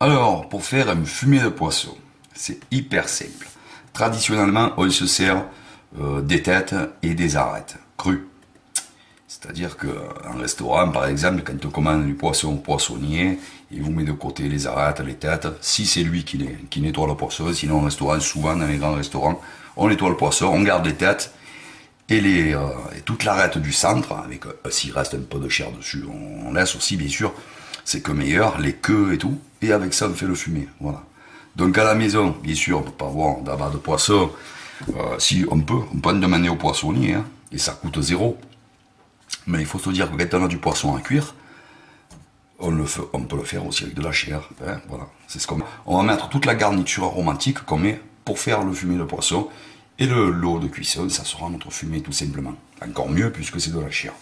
Alors, pour faire un fumet de poisson, c'est hyper simple. Traditionnellement, on se sert des têtes et des arêtes crues. C'est-à-dire qu'en restaurant, par exemple, quand on commande du poisson au poissonnier, il vous met de côté les arêtes, les têtes, si c'est lui qui nettoie le poisson. Sinon, au restaurant, souvent dans les grands restaurants, on nettoie le poisson, on garde les têtes et toute l'arête du centre, avec s'il reste un peu de chair dessus, on laisse aussi, bien sûr, c'est que meilleur, les queues et tout, et avec ça, on fait le fumet, voilà. Donc à la maison, bien sûr, on ne peut pas avoir d'abat de poisson, si on peut en demander au poissonnier, hein, et ça coûte zéro. Mais il faut se dire que quand on a du poisson à cuire, on peut le faire aussi avec de la chair. Hein, voilà, c'est ce qu'on met. On va mettre toute la garniture aromatique qu'on met pour faire le fumet de poisson. Et l'eau de cuisson, ça sera notre fumet tout simplement. Encore mieux puisque c'est de la chair.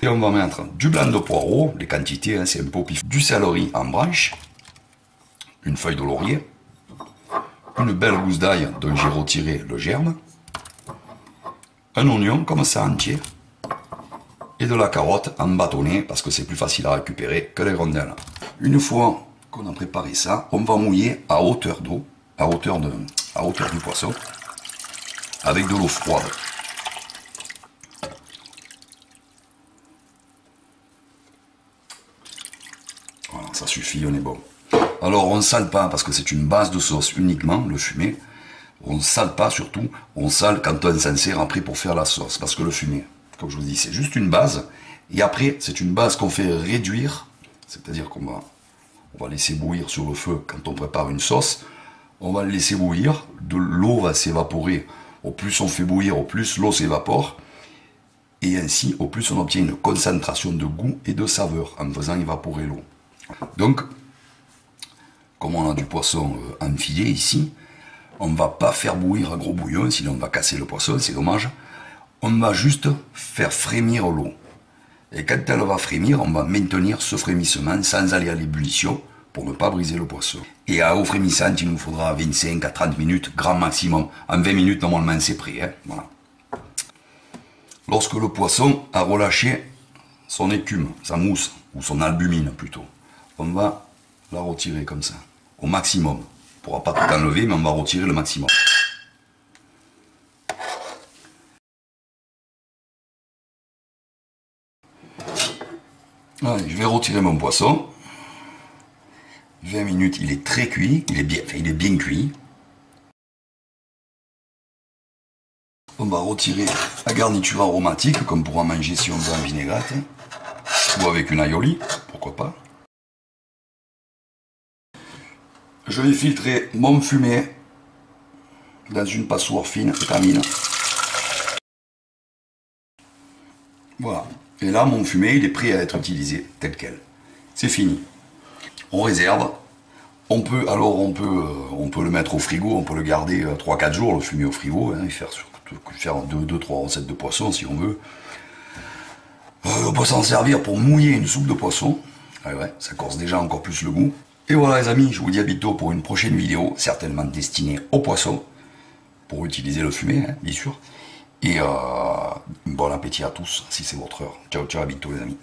Et on va mettre du blanc de poireau, les quantités, hein, c'est un peu au pif. Du céleri en branche, une feuille de laurier, une belle gousse d'ail dont j'ai retiré le germe, un oignon comme ça entier, et de la carotte en bâtonnet parce que c'est plus facile à récupérer que les rondelles. Une fois qu'on a préparé ça, on va mouiller à hauteur d'eau, à hauteur du poisson, avec de l'eau froide. Voilà, ça suffit, on est bon. Alors on ne sale pas parce que c'est une base de sauce uniquement, le fumet. On ne sale pas surtout, on sale quand on s'en sert après pour faire la sauce. Parce que le fumet, comme je vous dis, c'est juste une base. Et après, c'est une base qu'on fait réduire. C'est-à-dire qu'on va laisser bouillir sur le feu quand on prépare une sauce. On va le laisser bouillir, de l'eau va s'évaporer. Au plus on fait bouillir, au plus l'eau s'évapore. Et ainsi, au plus on obtient une concentration de goût et de saveur en faisant évaporer l'eau. Donc, comme on a du poisson en filet ici, on ne va pas faire bouillir un gros bouillon, sinon on va casser le poisson, c'est dommage. On va juste faire frémir l'eau. Et quand elle va frémir, on va maintenir ce frémissement sans aller à l'ébullition pour ne pas briser le poisson. Et à eau frémissante, il nous faudra 25 à 30 minutes, grand maximum. En 20 minutes, normalement, c'est prêt. Hein, voilà. Lorsque le poisson a relâché son écume, sa mousse, ou son albumine plutôt, on va la retirer comme ça, au maximum. On ne pourra pas tout enlever, mais on va retirer le maximum. Allez, je vais retirer mon poisson. 20 minutes, il est très cuit, il est bien cuit. On va retirer la garniture aromatique, comme pour en manger si on veut en vinaigrette, ou avec une aioli, pourquoi pas. Je vais filtrer mon fumet dans une passoire fine étamine. Voilà. Et là, mon fumet, il est prêt à être utilisé tel quel. C'est fini. On réserve. On peut le mettre au frigo, on peut le garder 3-4 jours, le fumet au frigo, hein, et faire 2-3 recettes de poisson si on veut. On peut s'en servir pour mouiller une soupe de poisson. Ah ouais, ça corse déjà encore plus le goût. Et voilà les amis, je vous dis à bientôt pour une prochaine vidéo, certainement destinée aux poissons, pour utiliser le fumet, hein, bien sûr. Et bon appétit à tous, si c'est votre heure. Ciao, ciao, à bientôt les amis.